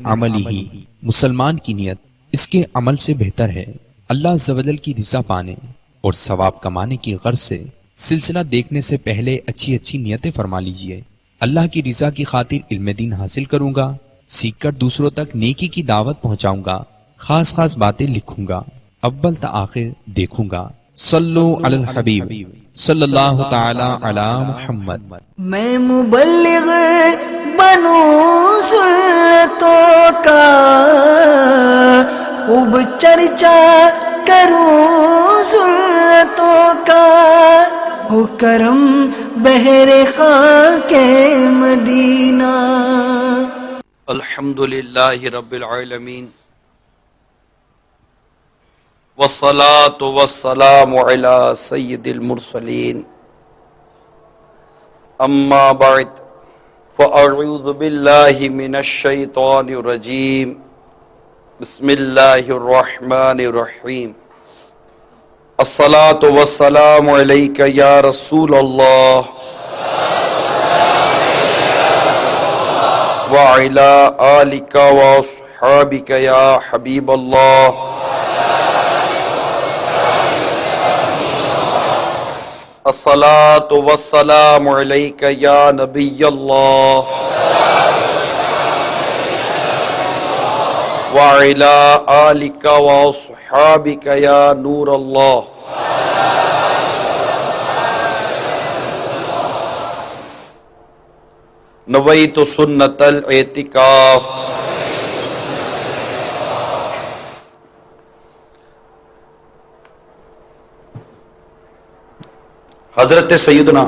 عملہ، مسلمان کی نیت اس کے عمل سے بہتر ہے۔ اللہ عز و جل کی رضا پانے اور ثواب کمانے کی غرض سے سلسلہ دیکھنے سے پہلے اچھی اچھی نیتیں فرما لیجئے۔ اللہ کی رضا کی خاطر علم دین حاصل کروں گا، سیکھ کر دوسروں تک نیکی کی دعوت پہنچاؤں گا، خاص خاص باتیں لکھوں گا، اول تا آخر دیکھوں گا۔ صلو علی الحبیب صلی اللہ تعالی علی محمد۔ میں مبلغ بنوں سنتوں کا، خوب چرچا کروں سنتوں کا، ہو کرم بہر خاک مدینہ۔ الحمدللہ رب العالمین، والصلاة والسلام علی سید المرسلین، اما بعد فاعوذ باللہ من الشیطان الرجیم، بسم اللہ الرحمن الرحیم۔ الصلاة والسلام علیک یا رسول اللہ وعلی آلک واصحابک یا حبیب اللہ۔ الصلاة والسلام علیک یا نبی اللہ وعلی آلک واصحابک یا نور اللہ۔ نویت سنت الاعتکاف۔ حضرت سیدنا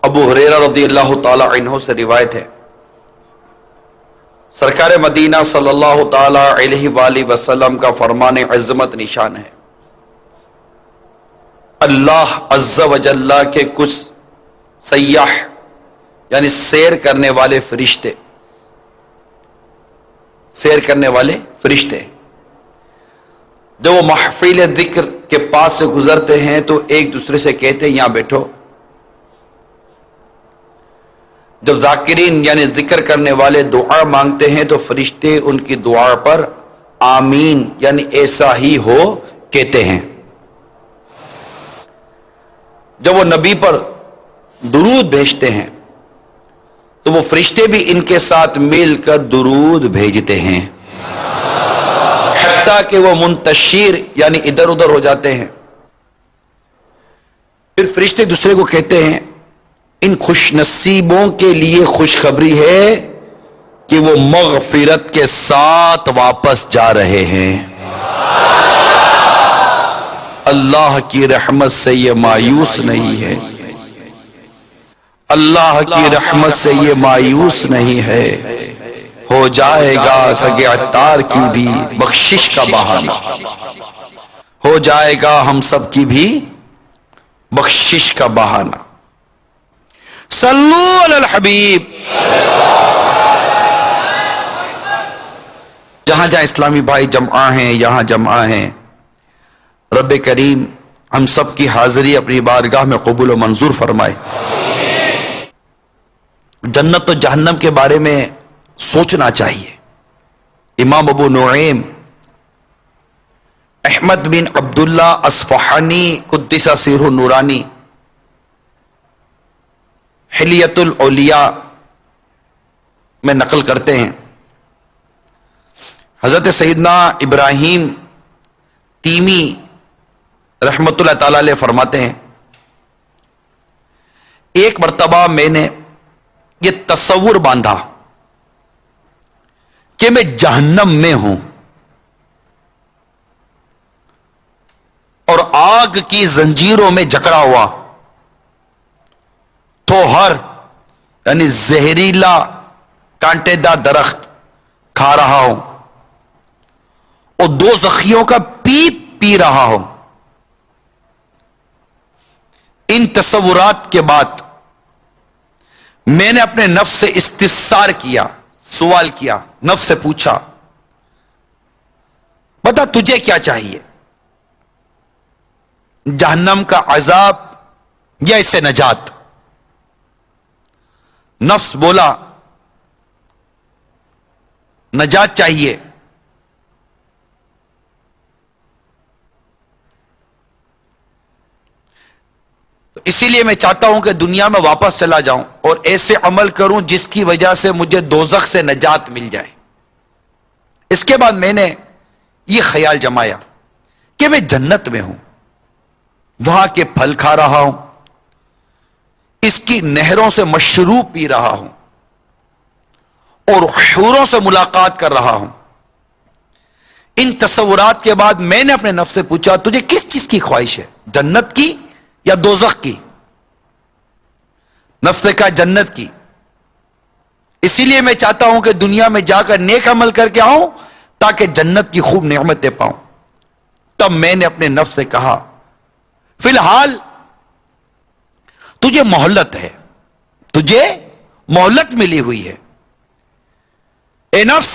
ابو ہریرہ رضی اللہ تعالی عنہ سے روایت ہے، سرکار مدینہ صلی اللہ تعالی علیہ وآلہ وسلم کا فرمان عظمت نشان ہے، اللہ عز و جل کے کچھ سیاح یعنی سیر کرنے والے فرشتے، سیر کرنے والے فرشتے جب وہ محفل ذکر کے پاس سے گزرتے ہیں تو ایک دوسرے سے کہتے ہیں یہاں بیٹھو۔ جب ذاکرین یعنی ذکر کرنے والے دعا مانگتے ہیں تو فرشتے ان کی دعا پر آمین یعنی ایسا ہی ہو کہتے ہیں۔ جب وہ نبی پر درود بھیجتے ہیں تو وہ فرشتے بھی ان کے ساتھ مل کر درود بھیجتے ہیں، حتیٰ کہ وہ منتشر یعنی ادھر ادھر ہو جاتے ہیں۔ پھر فرشتے دوسرے کو کہتے ہیں ان خوش نصیبوں کے لیے خوشخبری ہے کہ وہ مغفرت کے ساتھ واپس جا رہے ہیں۔ اللہ کی رحمت سے یہ مایوس نہیں ہے، اللہ کی رحمت سے یہ مایوس نہیں ہے، ہو جائے گا سگے عطار کی بھی بخشش کا بہانہ، ہو جائے گا ہم سب کی بھی بخشش کا بہانہ۔ صلو علی الحبیب۔ جہاں جہاں اسلامی بھائی جمع ہیں، یہاں جمع ہیں، رب کریم ہم سب کی حاضری اپنی بارگاہ میں قبول و منظور فرمائے۔ جنت و جہنم کے بارے میں سوچنا چاہیے۔ امام ابو نعیم احمد بن عبداللہ اصفہانی قدس سرہ نورانی حلیۃ الاولیاء میں نقل کرتے ہیں، حضرت سیدنا ابراہیم تیمی رحمت اللہ تعالی علیہ فرماتے ہیں ایک مرتبہ میں نے یہ تصور باندھا کہ میں جہنم میں ہوں اور آگ کی زنجیروں میں جکڑا ہوا تو ہر یعنی زہریلا کانٹے دار درخت کھا رہا ہوں اور دو زخیوں کا پیپ پی رہا ہوں۔ ان تصورات کے بعد میں نے اپنے نفس سے استفسار کیا، سوال کیا، نفس سے پوچھا بتا تجھے کیا چاہیے، جہنم کا عذاب یا اس سے نجات؟ نفس بولا نجات چاہیے. تو اسی لیے میں چاہتا ہوں کہ دنیا میں واپس چلا جاؤں اور ایسے عمل کروں جس کی وجہ سے مجھے دوزخ سے نجات مل جائے. اس کے بعد میں نے یہ خیال جمایا کہ میں جنت میں ہوں، وہاں کے پھل کھا رہا ہوں، اس کی نہروں سے مشروب پی رہا ہوں اور حوروں سے ملاقات کر رہا ہوں. ان تصورات کے بعد میں نے اپنے نفس سے پوچھا تجھے کس چیز کی خواہش ہے، جنت کی یا دوزخ کی؟ نفس نے کہا جنت کی. اسی لیے میں چاہتا ہوں کہ دنیا میں جا کر نیک عمل کر کے آؤں تاکہ جنت کی خوب نعمتیں پاؤں. تب میں نے اپنے نفس سے کہا فی الحال تجھے مہلت ہے، تجھے مہلت ملی ہوئی ہے. اے نفس،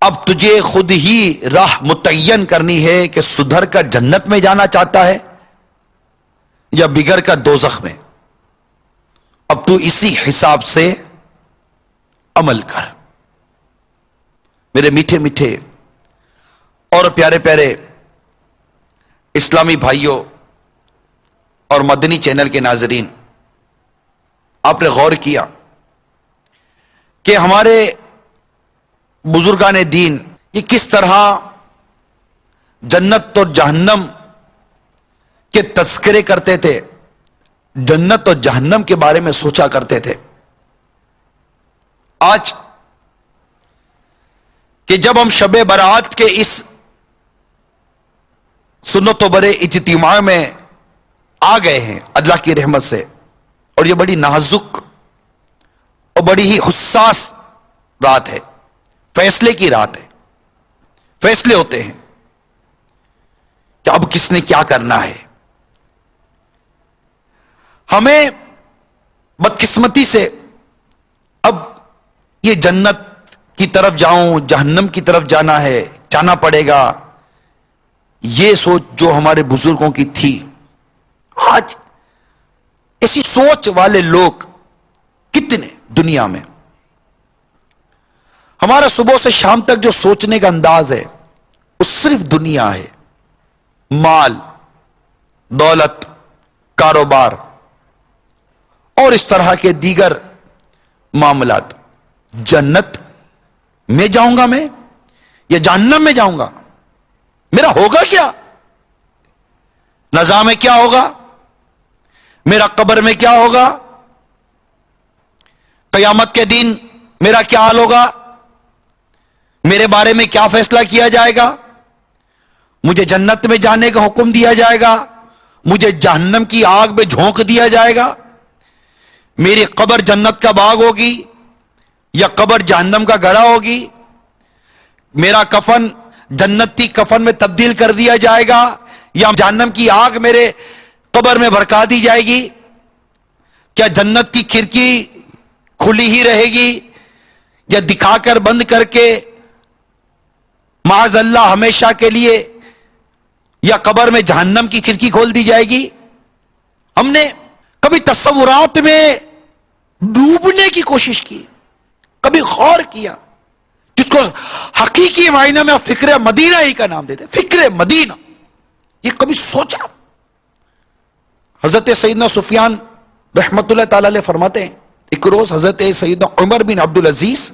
اب تجھے خود ہی راہ متعین کرنی ہے کہ سدھر کر جنت میں جانا چاہتا ہے یا بگڑ کر دوزخ میں. اب تو اسی حساب سے عمل کر. میرے میٹھے میٹھے اور پیارے پیارے اسلامی بھائیوں اور مدنی چینل کے ناظرین، آپ نے غور کیا کہ ہمارے بزرگان دین یہ کس طرح جنت اور جہنم کے تذکرے کرتے تھے، جنت اور جہنم کے بارے میں سوچا کرتے تھے. آج کہ جب ہم شب برات کے اس سنت و برے اجتماع میں آ گئے ہیں اللہ کی رحمت سے، اور یہ بڑی نازک اور بڑی ہی حساس رات ہے، فیصلے کی رات ہے. فیصلے ہوتے ہیں کہ اب کس نے کیا کرنا ہے. ہمیں بدقسمتی سے اب یہ جنت کی طرف جاؤں جہنم کی طرف جانا ہے، جانا پڑے گا، یہ سوچ جو ہمارے بزرگوں کی تھی، آج ایسی سوچ والے لوگ کتنے دنیا میں. ہمارا صبح سے شام تک جو سوچنے کا انداز ہے وہ صرف دنیا ہے، مال، دولت، کاروبار اور اس طرح کے دیگر معاملات. جنت میں جاؤں گا میں یا جہنم میں جاؤں گا؟ میرا ہوگا کیا؟ نظام میں کیا ہوگا؟ میرا قبر میں کیا ہوگا؟ قیامت کے دن میرا کیا حال ہوگا؟ میرے بارے میں کیا فیصلہ کیا جائے گا؟ مجھے جنت میں جانے کا حکم دیا جائے گا؟ مجھے جہنم کی آگ میں جھونک دیا جائے گا؟ میری قبر جنت کا باغ ہوگی یا قبر جہنم کا گڑھا ہوگی؟ میرا کفن جنتی کفن میں تبدیل کر دیا جائے گا یا جہنم کی آگ میرے قبر میں بھڑکا دی جائے گی؟ کیا جنت کی کھڑکی کھلی ہی رہے گی یا دکھا کر بند کر کے معاذ اللہ ہمیشہ کے لیے، یا قبر میں جہنم کی کھڑکی کھول دی جائے گی؟ ہم نے کبھی تصورات میں ڈوبنے کی کوشش کی، کبھی غور کیا، جس کو حقیقی معنی میں فکر مدینہ ہی کا نام دیتے، فکر مدینہ، یہ کبھی سوچا؟ حضرت سیدنا سفیان رحمت اللہ تعالی علیہ فرماتے ہیں ایک روز حضرت سیدنا عمر بن عبدالعزیز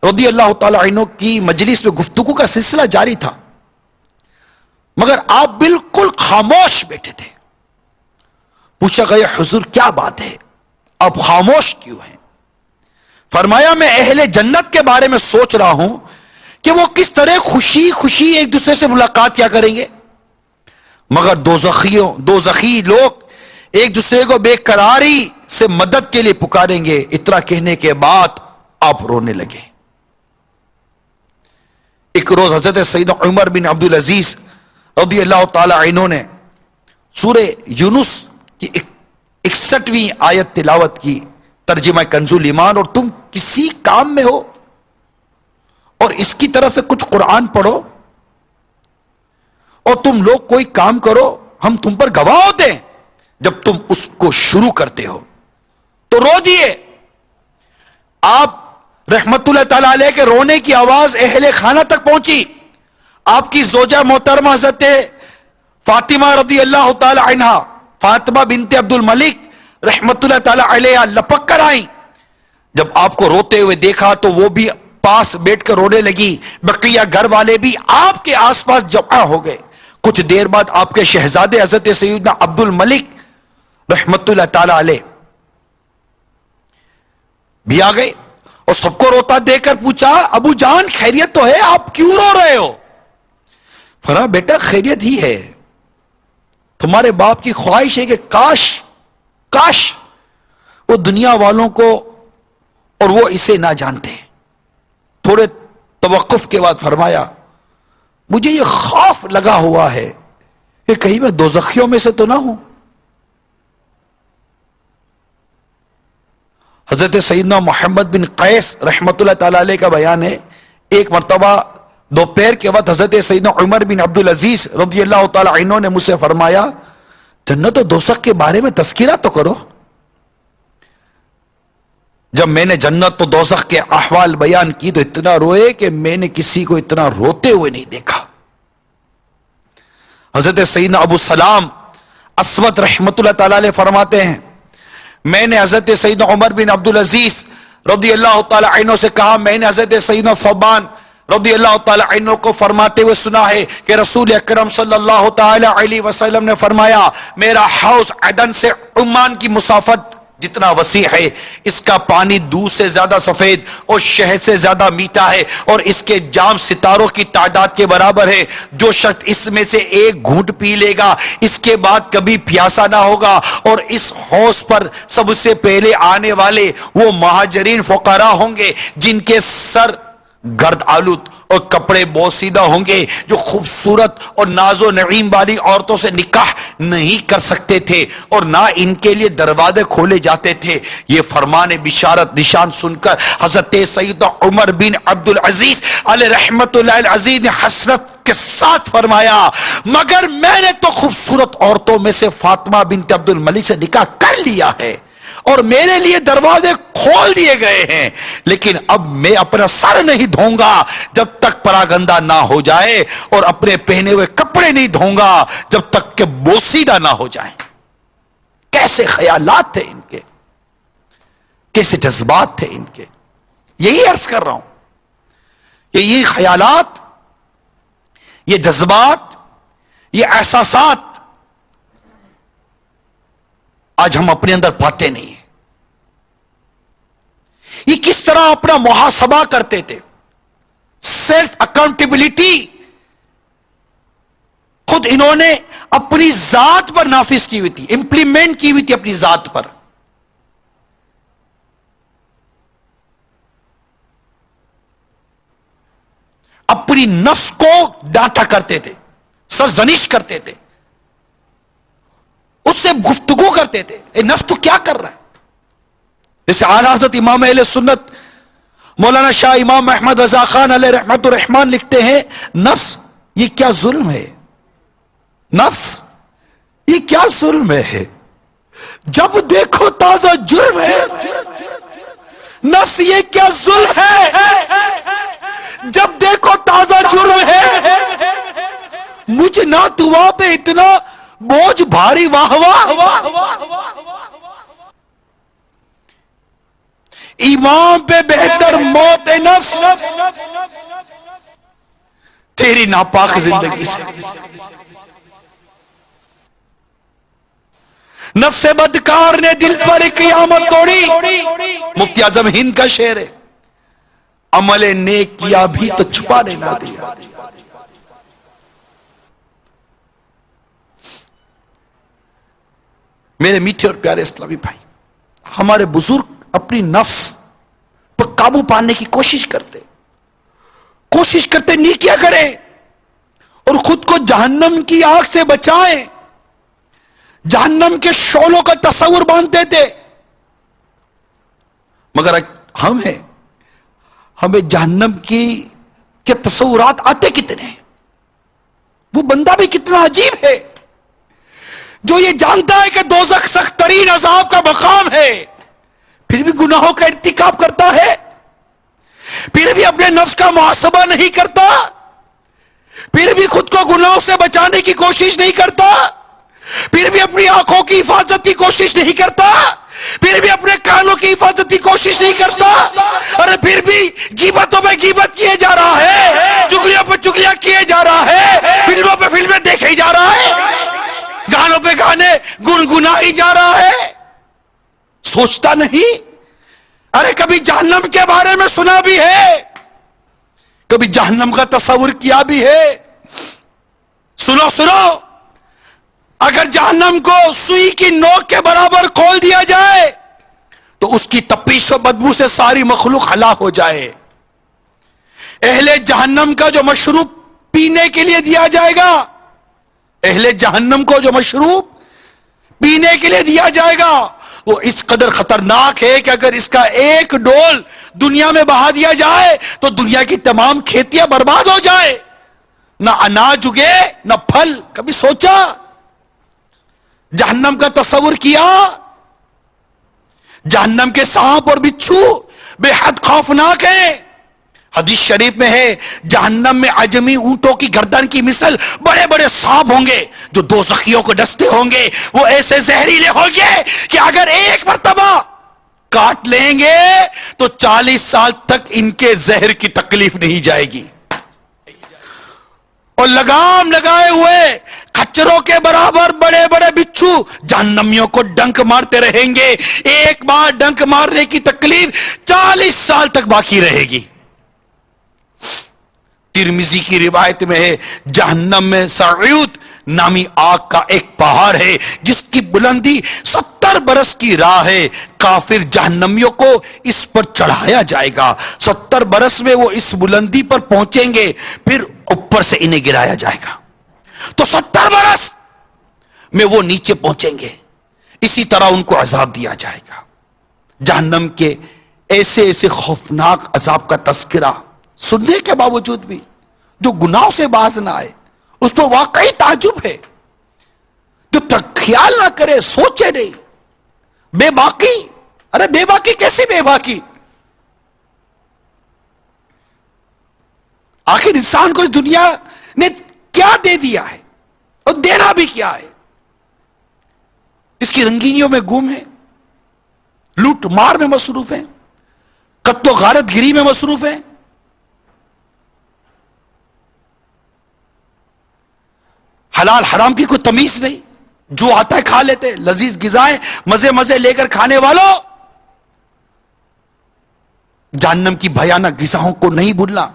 رضی اللہ تعالی عنہ کی مجلس میں گفتگو کا سلسلہ جاری تھا، مگر آپ بالکل خاموش بیٹھے تھے. پوچھا گیا حضور کیا بات ہے، آپ خاموش کیوں ہیں؟ فرمایا میں اہل جنت کے بارے میں سوچ رہا ہوں کہ وہ کس طرح خوشی خوشی ایک دوسرے سے ملاقات کیا کریں گے، مگر دوزخی لوگ ایک دوسرے کو بے قراری سے مدد کے لیے پکاریں گے. اتنا کہنے کے بعد آپ رونے لگے. ایک روز حضرت سیدنا عمر بن عبدالعزیز رضی اللہ تعالی عنہ نے سورہ یونس کی 61ویں آیت تلاوت کی، ترجمہ کنز الایمان، اور تم کسی کام میں ہو اور اس کی طرف سے کچھ قرآن پڑھو اور تم لوگ کوئی کام کرو، ہم تم پر گواہ ہوتے ہیں. جب تم اس کو شروع کرتے ہو تو رو دیے. آپ رحمت اللہ تعالی علیہ کے رونے کی آواز اہل خانہ تک پہنچی. آپ کی زوجہ محترمہ حضرت فاطمہ رضی اللہ تعالی عنہ، فاطمہ بنت عبد الملک رحمت اللہ تعالی علیہ لپک کر آئیں. جب آپ کو روتے ہوئے دیکھا تو وہ بھی پاس بیٹھ کر رونے لگی. بقیہ گھر والے بھی آپ کے آس پاس جمع ہو گئے. کچھ دیر بعد آپ کے شہزادے حضرت سیدنا عبد الملک رحمت اللہ تعالی علیہ بھی آ گئے اور سب کو روتا دیکھ کر پوچھا، ابو جان خیریت تو ہے، آپ کیوں رو رہے ہو؟ فرمایا بیٹا خیریت ہی ہے، تمہارے باپ کی خواہش ہے کہ کاش وہ دنیا والوں کو اور وہ اسے نہ جانتے. تھوڑے توقف کے بعد فرمایا مجھے یہ خوف لگا ہوا ہے کہ کہیں میں دوزخیوں میں سے تو نہ ہوں. حضرت سیدنا محمد بن قیس رحمت اللہ تعالی علیہ کا بیان ہے، ایک مرتبہ دوپہر کے وقت حضرت سیدنا عمر بن عبد العزیز رضی اللہ تعالی عنہ نے مجھ سے فرمایا جنت و دوزخ کے بارے میں تذکرہ تو کرو. جب میں نے جنت و دوزخ کے احوال بیان کی تو اتنا روئے کہ میں نے کسی کو اتنا روتے ہوئے نہیں دیکھا. حضرت سیدنا ابو سلام اسود رحمت اللہ تعالی علیہ فرماتے ہیں میں نے حضرت سیدنا عمر بن عبد العزیز رضی اللہ تعالی عنہ سے کہا، میں نے حضرت سیدنا ثوبان رضی اللہ تعالی عنہ کو فرماتے ہوئے سنا ہے کہ رسول اکرم صلی اللہ تعالی علیہ وسلم نے فرمایا میرا حوض عدن سے عمان کی مسافت جتنا وسیع ہے، اس کا پانی دودھ سے زیادہ سفید اور شہد سے زیادہ میٹھا ہے، اور اس کے جام ستاروں کی تعداد کے برابر ہے. جو شخص اس میں سے ایک گھونٹ پی لے گا اس کے بعد کبھی پیاسا نہ ہوگا. اور اس حوض پر سب سے پہلے آنے والے وہ مہاجرین فقراء ہوں گے جن کے سر گرد آلود اور کپڑے بوسیدہ ہوں گے، جو خوبصورت اور ناز و نعیم والی عورتوں سے نکاح نہیں کر سکتے تھے اور نہ ان کے لیے دروازے کھولے جاتے تھے. یہ فرمان بشارت نشان سن کر حضرت سیدنا عمر بن عبد العزیز علیہ رحمت اللہ العزیز نے حسرت کے ساتھ فرمایا مگر میں نے تو خوبصورت عورتوں میں سے فاطمہ بنت عبد الملک سے نکاح کر لیا ہے اور میرے لیے دروازے کھول دیے گئے ہیں، لیکن اب میں اپنا سر نہیں دھوں گا جب تک پراگندہ نہ ہو جائے اور اپنے پہنے ہوئے کپڑے نہیں دھوں گا جب تک کہ بوسیدہ نہ ہو جائیں. کیسے خیالات تھے ان کے، کیسے جذبات تھے ان کے. یہی عرض کر رہا ہوں، یہ خیالات، یہ جذبات، یہ احساسات آج ہم اپنے اندر پاتے نہیں ہیں. یہ کس طرح اپنا محاسبہ کرتے تھے، سیلف اکاؤنٹیبلٹی خود انہوں نے اپنی ذات پر نافذ کی ہوئی تھی، امپلیمنٹ کی ہوئی تھی اپنی ذات پر. اپنی نفس کو ڈانٹا کرتے تھے، سرزنش کرتے تھے، اس سے گفتگو کرتے تھے اے نفس تو کیا کر رہا ہے. جیسے اعلیٰ حضرت امام اہل سنت مولانا شاہ امام احمد رضا خان علیہ رحمت الرحمان لکھتے ہیں نفس یہ کیا ظلم ہے، نفس یہ کیا ظلم ہے، جب دیکھو تازہ جرم ہے. نفس یہ کیا ظلم ہے، جب دیکھو تازہ جرم ہے. مجھ نہ دعا پہ اتنا بوجھ بھاری واہ واہ. ایمان پہ بہتر موت نفس تیری ناپاک زندگی سے. نفس بدکار نے دل پر ایک قیامت توڑی. مفتی اعظم ہند کا شعر ہے، عمل نیک کیا بھی تو چھپانے نہ دیا. میرے میٹھے اور پیارے اسلامی بھائی، ہمارے بزرگ اپنی نفس پر قابو پانے کی کوشش کرتے نیکیاں کریں اور خود کو جہنم کی آگ سے بچائیں. جہنم کے شعلوں کا تصور باندھتے تھے، مگر ہمیں جہنم کے تصورات آتے کتنے ہیں. وہ بندہ بھی کتنا عجیب ہے جو یہ جانتا ہے کہ دوزخ سخت ترین عذاب کا مقام ہے، پھر بھی گناہوں کا ارتکاب کرتا ہے. اپنے نفس کا محاسبہ نہیں کرتا، پھر بھی خود کو گناہوں سے بچانے کی کوشش نہیں کرتا، پھر بھی اپنی آنکھوں کی حفاظت کی کوشش نہیں کرتا، پھر بھی اپنے کانوں کی حفاظت کی کوشش نہیں کرتا، اور پھر بھی غیبتوں پہ غیبت کیے جا رہا ہے، چغلیوں پہ چغلیاں کیے جا رہا ہے، فلموں پہ فلمیں دیکھے جا رہا ہے، گانوں پہ گانے گنگنائی جا رہا ہے، سوچتا نہیں؟ ارے کبھی جہنم کے بارے میں سنا بھی ہے، کبھی جہنم کا تصور کیا بھی ہے؟ سنو سنو، اگر جہنم کو سوئی کی نوک کے برابر کھول دیا جائے تو اس کی تپش و بدبو سے ساری مخلوق ہلاک ہو جائے۔ اہل جہنم کا جو مشروب پینے کے لیے دیا جائے گا، اہل جہنم کو جو مشروب پینے کے لیے دیا جائے گا وہ اس قدر خطرناک ہے کہ اگر اس کا ایک ڈول دنیا میں بہا دیا جائے تو دنیا کی تمام کھیتیاں برباد ہو جائے، نہ اناج اگے نہ پھل۔ کبھی سوچا؟ جہنم کا تصور کیا؟ جہنم کے سانپ اور بچھو بے حد خوفناک ہیں۔ حدیث شریف میں ہے جہنم میں عجمی اونٹوں کی گردن کی مثل بڑے بڑے سانپ ہوں گے جو دوزخیوں کو ڈستے ہوں گے، وہ ایسے زہریلے ہوں گے کہ اگر ایک مرتبہ کاٹ لیں گے تو 40 سال تک ان کے زہر کی تکلیف نہیں جائے گی، اور لگام لگائے ہوئے کچروں کے برابر بڑے بڑے بچھو جہنمیوں کو ڈنک مارتے رہیں گے، ایک بار ڈنک مارنے کی تکلیف 40 سال تک باقی رہے گی۔ ترمذی کی روایت میں ہے جہنم میں سعود نامی آگ کا ایک پہاڑ ہے جس کی بلندی 70 برس کی راہ ہے، کافر جہنمیوں کو اس پر چڑھایا جائے گا، 70 برس میں وہ اس بلندی پر پہنچیں گے، پھر اوپر سے انہیں گرایا جائے گا تو 70 برس میں وہ نیچے پہنچیں گے، اسی طرح ان کو عذاب دیا جائے گا۔ جہنم کے ایسے ایسے خوفناک عذاب کا تذکرہ سننے کے باوجود بھی جو گناہوں سے باز نہ آئے اس پر واقعی تعجب ہے، جب تک خیال نہ کرے، سوچے نہیں۔ بے باکی، ارے بے باکی کیسی بے باکی؟ آخر انسان کو اس دنیا نے کیا دے دیا ہے اور دینا بھی کیا ہے؟ اس کی رنگینیوں میں گم ہے، لوٹ مار میں مصروف ہیں، قتل و غارت گری میں مصروف ہیں، حلال حرام کی کوئی تمیز نہیں، جو آتا ہے کھا لیتے، لذیذ غذائیں مزے مزے لے کر کھانے والوں، جہنم کی بھیانک غذاؤں کو نہیں بھولنا۔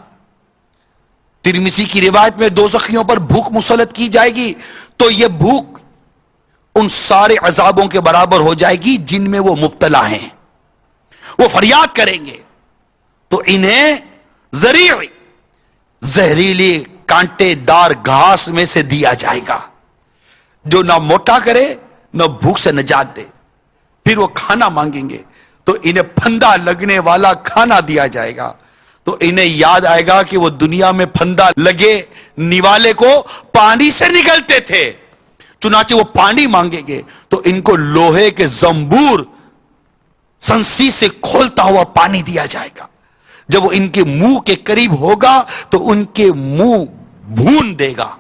ترمذی کی روایت میں دوزخیوں پر بھوک مسلط کی جائے گی تو یہ بھوک ان سارے عذابوں کے برابر ہو جائے گی جن میں وہ مبتلا ہیں، وہ فریاد کریں گے تو انہیں زہریلی کانٹے دار گھاس میں سے دیا جائے گا جو نہ موٹا کرے نہ بھوک سے نجات دے۔ پھر وہ کھانا مانگیں گے تو انہیں پھندا لگنے والا کھانا دیا جائے گا تو انہیں یاد آئے گا کہ وہ دنیا میں پھندا لگے نیوالے کو پانی سے نکلتے تھے، چنانچہ وہ پانی مانگیں گے تو ان کو لوہے کے زنبور سنسی سے کھولتا ہوا پانی دیا جائے گا، جب وہ ان کے منہ کے قریب ہوگا تو ان کے منہ بھون دے گا،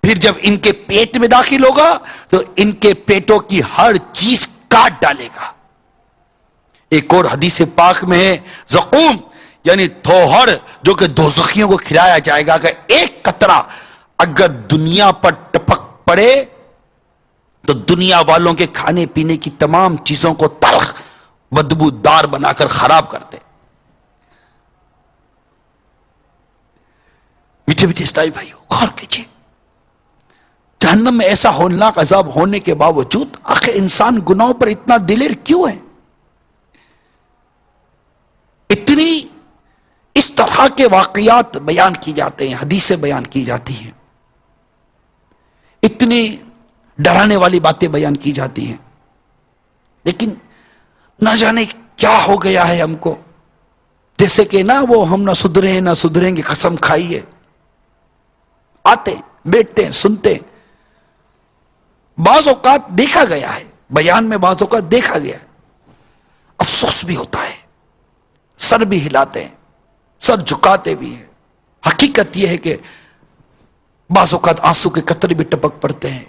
پھر جب ان کے پیٹ میں داخل ہوگا تو ان کے پیٹوں کی ہر چیز کاٹ ڈالے گا۔ ایک اور حدیث پاک میں ہے زقوم یعنی تھوہر جو کہ دوزخیوں کو کھلایا جائے گا کہ ایک قطرہ اگر دنیا پر ٹپک پڑے تو دنیا والوں کے کھانے پینے کی تمام چیزوں کو تلخ بدبو دار بنا کر خراب کر دے۔ میٹھے میٹھے اسلامی بھائیو، غور کیجیے، جہنم میں ایسا ہولناک عذاب ہونے کے باوجود آخر انسان گناہوں پر اتنا دلیر کیوں ہے؟ اتنی اس طرح کے واقعات بیان کی جاتے ہیں، حدیثیں بیان کی جاتی ہیں، اتنی ڈرانے والی باتیں بیان کی جاتی ہیں، لیکن نہ جانے کیا ہو گیا ہے ہم کو، جیسے کہ نہ وہ ہم نہ سدھرے نہ سدھریں گے قسم کھائیے، آتے بیٹھتے ہیں سنتے ہیں، بعض اوقات دیکھا گیا ہے، بیان میں بعض اوقات دیکھا گیا ہے، افسوس بھی ہوتا ہے، سر بھی ہلاتے ہیں، سر جھکاتے بھی ہیں. حقیقت یہ ہے کہ بعض اوقات آنسو کے قطرے بھی ٹپک پڑتے ہیں,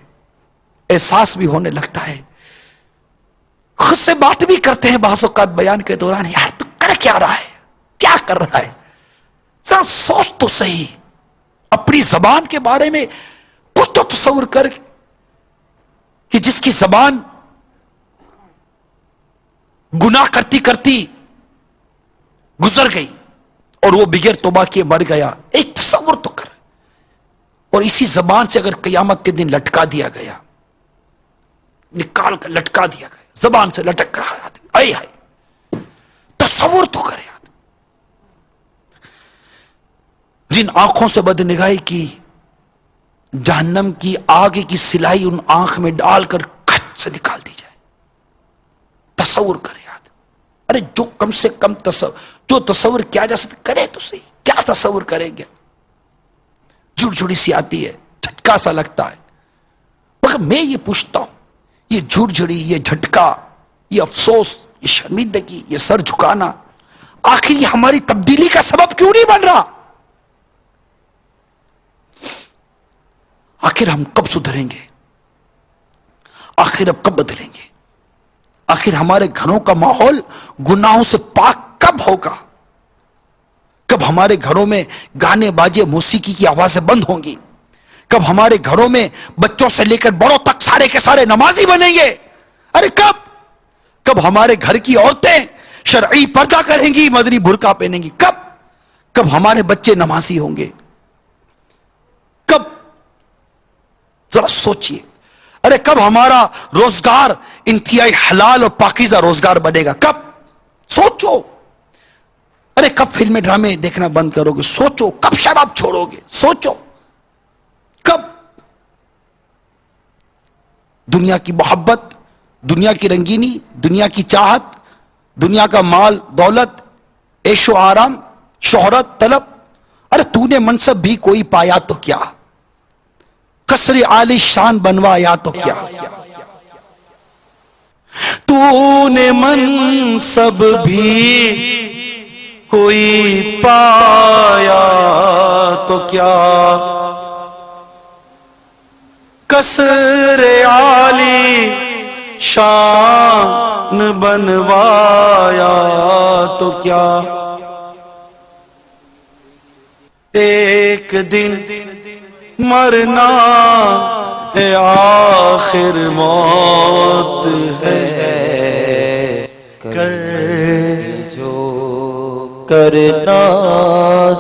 احساس بھی ہونے لگتا ہے, خود سے بات بھی کرتے ہیں بعض اوقات بیان کے دوران, یار تو کر کیا رہا ہے, کیا کر رہا ہے, ذرا سوچ تو صحیح, اپنی زبان کے بارے میں کچھ تو تصور کر کہ جس کی زبان گناہ کرتی کرتی گزر گئی اور وہ بغیر توبہ کیے مر گیا, ایک تصور تو کر. اور اسی زبان سے اگر قیامت کے دن لٹکا دیا گیا, نکال کر لٹکا دیا گیا, زبان سے لٹک رہا ہے آدمی, اے ہائے, تصور تو کرے آدمی. جن آنکھوں سے بدنگاہی کی, جہنم کی آگ کی سلائی ان آنکھ میں ڈال کر کھچ سے نکال دی جائے, تصور کرے آدمی. ارے جو کم سے کم جو تصور کیا جا سکتا کرے تو صحیح, کیا تصور کرے گا, جھڑ جھڑی سی آتی ہے, جھٹکا سا لگتا ہے. مگر میں یہ پوچھتا ہوں, یہ جھڑ جھڑی, یہ جھٹکا, یہ افسوس, یہ شرمندگی, یہ سر جھکانا, آخر یہ ہماری تبدیلی کا سبب کیوں نہیں بن رہا؟ آخر ہم کب سدھریں گے؟ آخر اب کب بدلیں گے؟ آخر ہمارے گھروں کا ماحول گناہوں سے پاک کب ہوگا؟ کب ہمارے گھروں میں گانے باجے موسیقی کی آوازیں بند ہوں گی؟ کب ہمارے گھروں میں بچوں سے لے کر بڑوں تک سارے کے سارے نمازی بنیں گے؟ ارے کب ہمارے گھر کی عورتیں شرعی پردہ کریں گی, مدنی برقع پہنیں گی؟ کب ہمارے بچے نمازی ہوں گے؟ کب؟ ذرا سوچئے. ارے کب ہمارا روزگار انتہائی حلال اور پاکیزہ روزگار بنے گا؟ کب؟ سوچو. ارے کب فلمیں ڈرامے دیکھنا بند کرو گے؟ سوچو. کب شراب چھوڑو گے؟ سوچو. کب؟ دنیا کی محبت, دنیا کی رنگینی, دنیا کی چاہت, دنیا کا مال دولت, عیش و آرام, شہرت طلب, ارے تو نے منصب بھی کوئی پایا تو کیا, قصر عالی شان بنوایا تو کیا, تو نے منصب بھی کوئی پایا تو کیا, قصر عالی شان بنوایا تو کیا, ایک دن مرنا ہے آخر موت ہے, کر جو کرنا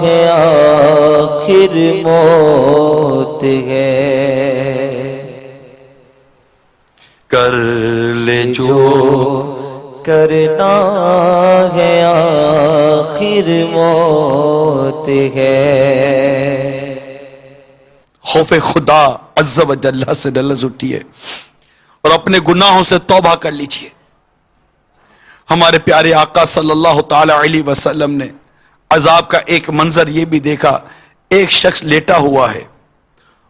ہے آخر موت ہے, کر لے جو کرنا ہے آخر موت ہے. خوف خدا عز و جل سے لرز اٹھیے اور اپنے گناہوں سے توبہ کر لیجئے. ہمارے پیارے آقا صلی اللہ تعالی علیہ وسلم نے عذاب کا ایک منظر یہ بھی دیکھا, ایک شخص لیٹا ہوا ہے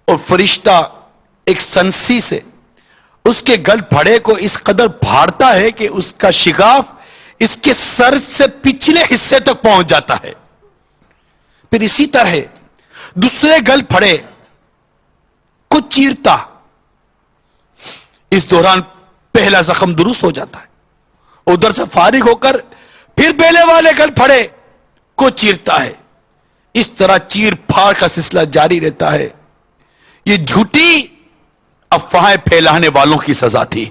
اور فرشتہ ایک سنسی سے اس کے گل پھڑے کو اس قدر پھاڑتا ہے کہ اس کا شگاف اس کے سر سے پچھلے حصے تک پہنچ جاتا ہے. پھر اسی طرح دوسرے گل پھڑے کو چیرتا, اس دوران پہلا زخم درست ہو جاتا ہے, ادھر سے فارغ ہو کر پھر بیلے والے گل پھڑے کو چیرتا ہے. اس طرح چیر پھاڑ کا سلسلہ جاری رہتا ہے. یہ جھوٹی افواہیں پھیلانے والوں کی سزا تھی.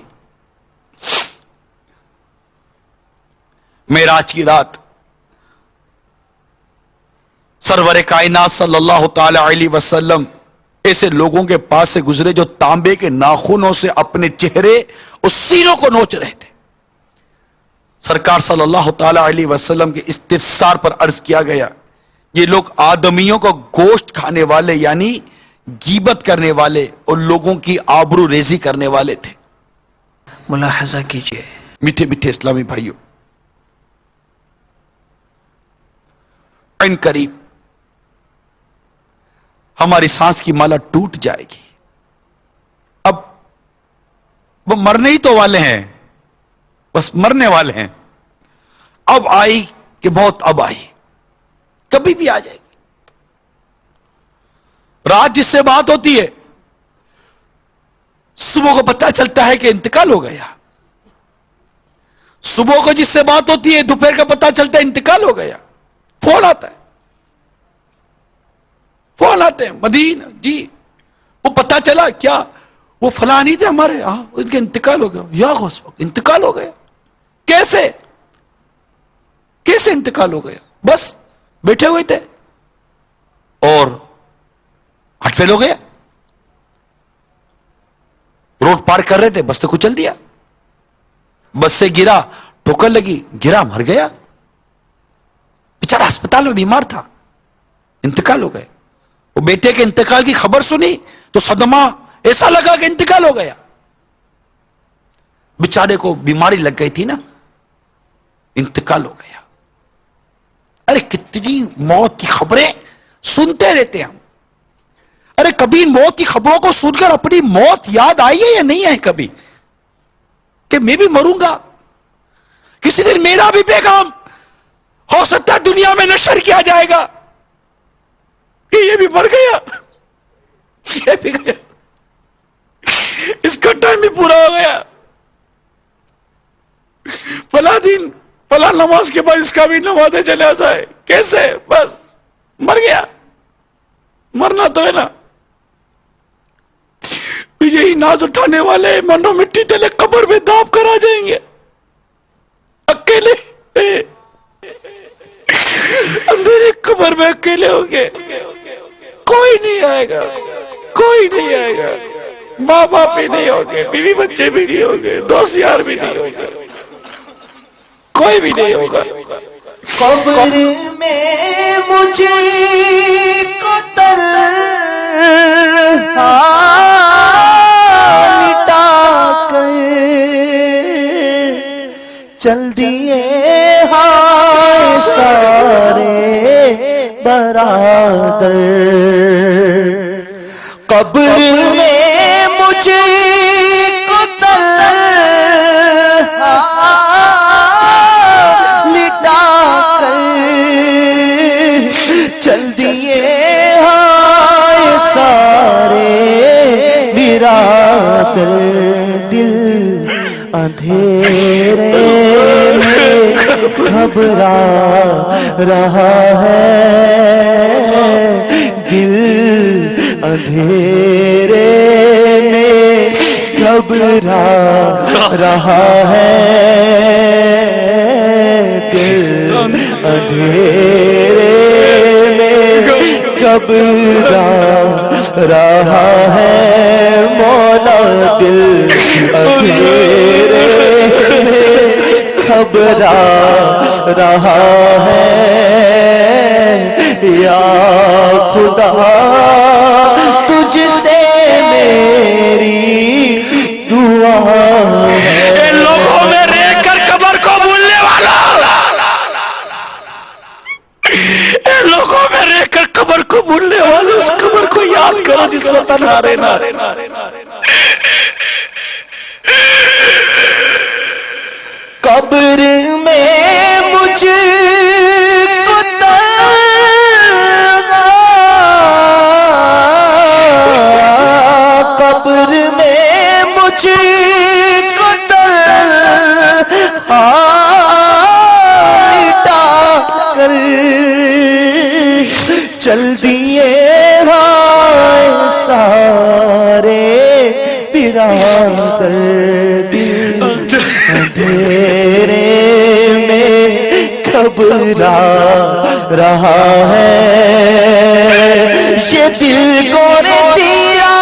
معراج کی رات سرور کائنات صلی اللہ تعالی علیہ وسلم ایسے لوگوں کے پاس سے گزرے جو تانبے کے ناخنوں سے اپنے چہرے اور سینوں کو نوچ رہے تھے. سرکار صلی اللہ تعالی علیہ وسلم کے استفسار پر عرض کیا گیا, یہ لوگ آدمیوں کو گوشت کھانے والے یعنی غیبت کرنے والے اور لوگوں کی آبرو ریزی کرنے والے تھے. ملاحظہ کیجئے میٹھے میٹھے اسلامی بھائیوں, ان قریب ہماری سانس کی مالا ٹوٹ جائے گی. اب وہ مرنے ہی تو والے ہیں, بس مرنے والے ہیں. اب آئی کہ موت اب آئی, کبھی کبھی بھی آ جائے گی. رات جس سے بات ہوتی ہے صبح کو پتہ چلتا ہے کہ انتقال ہو گیا. صبح کو جس سے بات ہوتی ہے دوپہر کا پتہ چلتا ہے انتقال ہو گیا. فون آتا ہے، فون آتے ہیں مدینہ جی وہ پتہ چلا کیا وہ فلاں نہیں تھے ہمارے، ہاں ان کے انتقال ہو گیا. یا غوث پاک انتقال ہو گیا؟ کیسے انتقال ہو گیا؟ بس بیٹھے ہوئے تھے اور ہٹ فیل ہو گیا. روڈ پار کر رہے تھے، بس سے کچل دیا، بس سے گرا، ٹھوکر لگی، گرا، مر گیا. بیچارہ ہسپتال میں بیمار تھا، انتقال ہو گئے. وہ بیٹے کے انتقال کی خبر سنی تو صدمہ ایسا لگا کہ انتقال ہو گیا. بیچارے کو بیماری لگ گئی تھی نا، انتقال ہو گیا. ارے کتنی موت کی خبریں سنتے رہتے ہیں ہم. ارے کبھی موت کی خبروں کو سن کر اپنی موت یاد آئی ہے یا نہیں ہے کبھی؟ کہ میں بھی مروں گا کسی دن، میرا بھی پیغام ہو سکتا ہے دنیا میں نشر کیا جائے گا کہ یہ بھی مر گیا، یہ بھی گیا، اس کا ٹائم بھی پورا ہو گیا، فلاں دن فلاں نماز کے بعد اس کا بھی نماز جنازہ ہے. کیسے؟ بس مر گیا. مرنا تو ہے نا. یہی ناز اٹھانے والے منو مٹی تلے قبر میں داب کر آ جائیں گے اکیلے، اندھیرے قبر میں اکیلے ہوں گے. کوئی نہیں آئے گا، کوئی نہیں آئے گا. ماں باپ بھی نہیں ہوں گے، بیوی بچے بھی نہیں ہوں گے، دوست یار بھی نہیں ہوں گے، کوئی بھی نہیں ہوگا. قبر میں مجھے کو تنہا لٹا کر چل دیے ہائے سارے برادر. قبر میں مجھے کو تنہا لٹا کر چل دیے ہائے سارے برادر. دل اندھیرے میں گھبرا رہا ہے، دل اندھیرے میں گھبرا رہا ہے، دل اندھیرے میں گھبرا رہا ہے. مولا دل اندھیرے میں گھبرا رہا ہے. یا خدا تجھ سے میری دعا ہے. لوگوں میں رہ کر قبر کو بھولنے والا، لوگوں میں رہ کر قبر کو بھولنے والا، اس قبر کو یاد کرو جس میں تنہا رہنا. قبر میں مجھ کو تنہا، قبر میں مجھ کو تنہا لٹا کر چل دیے ہائے سارے برادر. دل اندھیرے میں گھبرا رہا ہے، یہ دل کو دیا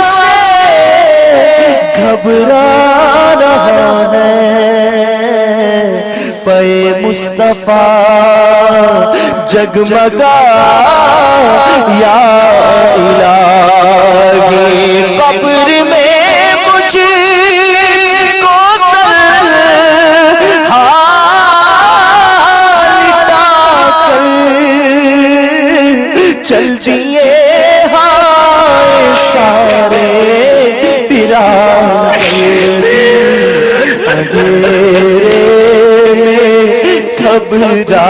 سے گھبرا رہا ہے. پے مصطفیٰ جگمگا یا الہی. قبر میں مجھ کو تنہا لٹا کر چل دیے ہائے سارے برادر. اندھیرے میں گھبرا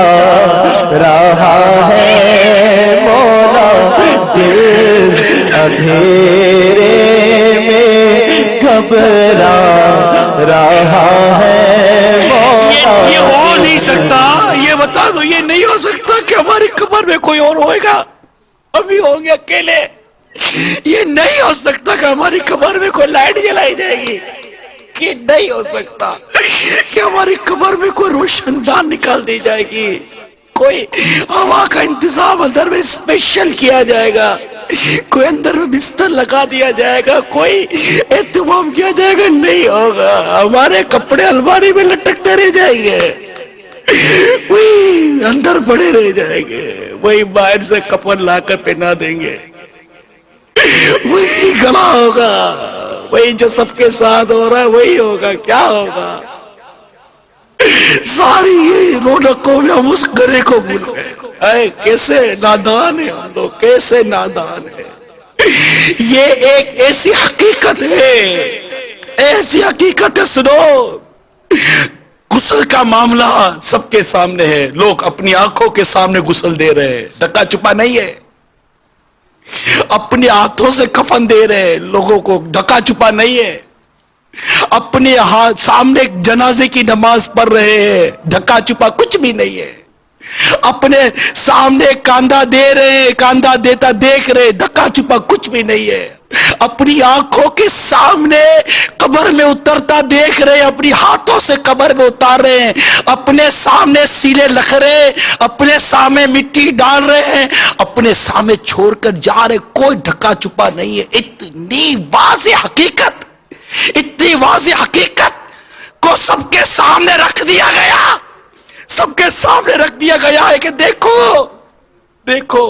رہا ہے مولا دل اندھیرے میں گھبرا رہا ہے مولا. یہ ہو نہیں سکتا. یہ بتا دو یہ نہیں ہو سکتا کہ ہماری قبر میں کوئی اور ہوئے گا, ہم ہی ہوں گے اکیلے. یہ نہیں ہو سکتا کہ ہماری قبر میں کوئی لائٹ جلائی جائے گی. یہ نہیں ہو سکتا کہ ہماری قبر میں کوئی روشن دان نکال دی جائے گی. کوئی ہوا کا انتظام اندر میں اسپیشل کیا جائے گا, کوئی اندر میں بستر لگا دیا جائے گا, کوئی اہتمام کیا جائے گا. نہیں ہوگا. ہمارے کپڑے الماری میں لٹکتے رہ جائیں گے, وہی اندر پڑے رہ جائیں گے, وہی باہر سے کفن لا کر پہنا دیں گے, وہی گلا ہوگا, وہی جو سب کے ساتھ ہو رہا ہے وہی ہوگا. کیا ہوگا؟ ساری یہ رونقوں میں ہم اس گھرے کو بھول گئے. کیسے نادان ہیں ہم لوگ, کیسے نادان ہیں. یہ ایک ایسی حقیقت ہے, ایسی حقیقت ہے. سنو, غسل کا معاملہ سب کے سامنے ہے, لوگ اپنی آنکھوں کے سامنے غسل دے رہے ہیں, ڈھکا چھپا نہیں ہے. اپنے ہاتھوں سے کفن دے رہے ہیں لوگوں کو, ڈھکا چھپا نہیں ہے. اپنے ہاتھ سامنے جنازے کی نماز پڑھ رہے ہیں, ڈھکا چھپا کچھ بھی نہیں ہے. اپنے سامنے کاندھا دے رہے, کاندھا دیتا دیکھ رہے, ڈھکا چھپا کچھ بھی نہیں ہے. اپنی آنکھوں کے سامنے قبر میں اترتا دیکھ رہے, اپنی ہاتھوں سے قبر میں اتار رہے ہیں. اپنے سامنے سیلے لکھ رہے, اپنے سامنے مٹی ڈال رہے ہیں, اپنے سامنے چھوڑ کر جا رہے. کوئی ڈھکا چھپا نہیں ہے. اتنی واضح حقیقت, اتنی واضح حقیقت کو سب کے سامنے رکھ دیا گیا, سب کے سامنے رکھ دیا گیا ہے کہ دیکھو دیکھو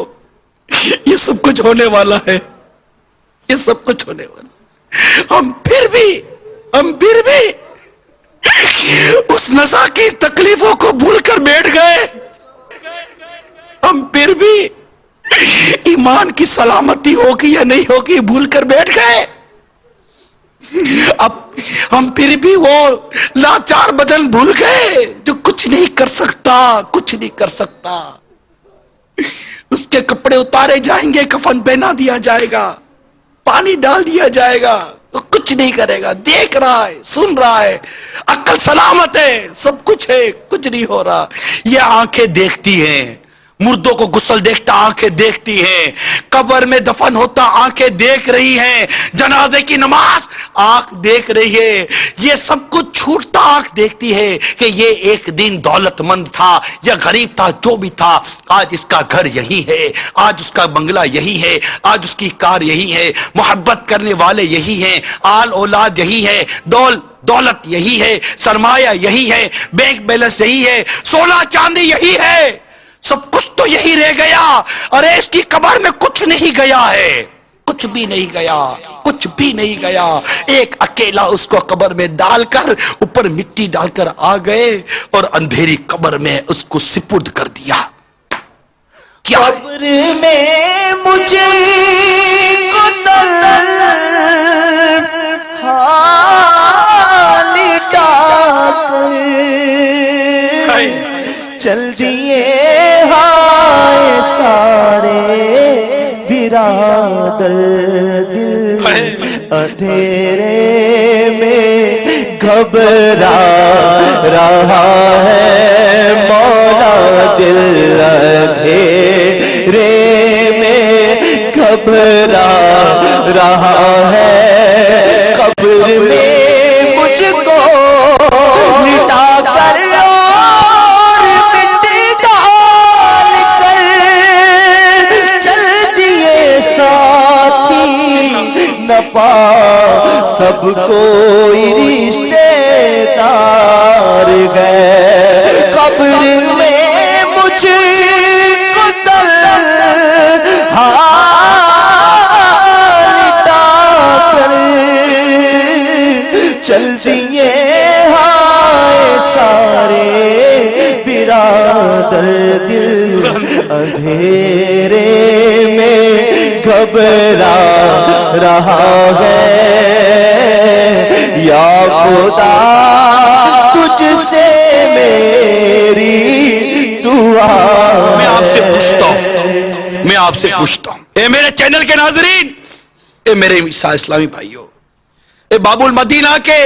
یہ سب کچھ ہونے والا ہے, یہ سب کچھ ہونے والا. ہم پھر بھی اس نزا کی تکلیفوں کو بھول کر بیٹھ گئے. ہم پھر بھی ایمان کی سلامتی ہوگی یا نہیں ہوگی بھول کر بیٹھ گئے. اب ہم پھر بھی وہ لاچار بدن بھول گئے جو کچھ نہیں کر سکتا, کچھ نہیں کر سکتا. اس کے کپڑے اتارے جائیں گے, کفن پہنا دیا جائے گا, پانی ڈال دیا جائے گا, وہ کچھ نہیں کرے گا. دیکھ رہا ہے, سن رہا ہے, عقل سلامت ہے, سب کچھ ہے, کچھ نہیں ہو رہا. یہ آنکھیں دیکھتی ہیں, مردوں کو غسل دیکھتا آنکھیں دیکھتی ہیں, قبر میں دفن ہوتا آنکھیں دیکھ رہی ہیں, جنازے کی نماز آنکھ دیکھ رہی ہے. یہ سب کچھ چھوٹتا آنکھ دیکھتی ہے کہ یہ ایک دن دولت مند تھا یا غریب تھا, جو بھی تھا, آج اس کا گھر یہی ہے, آج اس کا بنگلہ یہی ہے, آج اس کی کار یہی ہے, محبت کرنے والے یہی ہیں, آل اولاد یہی ہے, دولت یہی ہے, سرمایہ یہی ہے, بینک بیلنس یہی ہے, سونا چاندی یہی ہے, سب کچھ تو یہی رہ گیا. ارے اس کی قبر میں کچھ نہیں گیا ہے, کچھ بھی نہیں گیا, کچھ بھی نہیں گیا. ایک اکیلا اس کو قبر میں ڈال کر, اوپر مٹی ڈال کر آ گئے اور اندھیری قبر میں اس کو سپرد کر دیا. کیا قبر میں مجھے چل دیے ہائے سارے برادر, دل اندھیرے میں گھبرا رہا ہے مولا, دل اندھیرے میں گھبرا رہا ہے. قبر میں مجھ کو مٹا کر سب کوئی رشتے دار گئے. قبر میں مجھ کو لٹا کر چل دیے ہائے سارے برادر, دل اندھیرے میں گھبرا رہا ہے. یا خدا تجھ سے میری دعا آپ سے پوچھتا ہوں، اے میرے چینل کے ناظرین، اے میرے اسلامی بھائیوں، اے باب المدینہ کے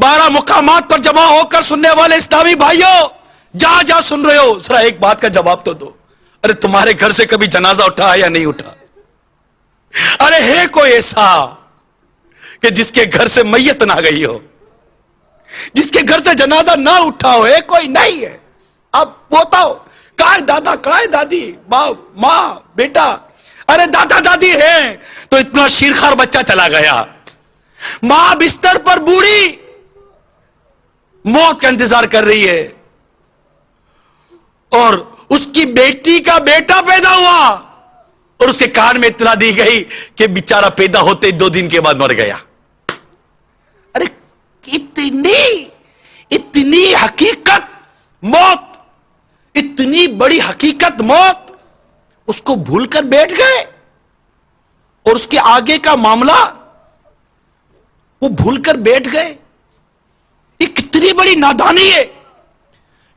12 مقامات پر جمع ہو کر سننے والے اسلامی بھائیوں، جہاں جہاں سن رہے ہو، ذرا ایک بات کا جواب تو دو، ارے تمہارے گھر سے کبھی جنازہ اٹھا یا نہیں اٹھا؟ ارے ہے کوئی ایسا کہ جس کے گھر سے میت نہ گئی ہو، جس کے گھر سے جنازہ نہ اٹھا ہو؟ ہے کوئی؟ نہیں ہے۔ اب بتاؤ، کہاں ہے دادا، کہاں ہے دادی، باپ، ماں، بیٹا؟ ارے دادا دادی ہیں تو اتنا شیرخوار بچہ چلا گیا، ماں بستر پر بوڑھی موت کا انتظار کر رہی ہے، اور اس کی بیٹی کا بیٹا پیدا ہوا اور اس کے کان میں اطلاع دی گئی کہ بیچارہ پیدا ہوتے 2 دن کے بعد مر گیا۔ ارے اتنی حقیقت موت، اتنی بڑی حقیقت موت، اس کو بھول کر بیٹھ گئے، اور اس کے آگے کا معاملہ وہ بھول کر بیٹھ گئے۔ یہ کتنی بڑی نادانی ہے،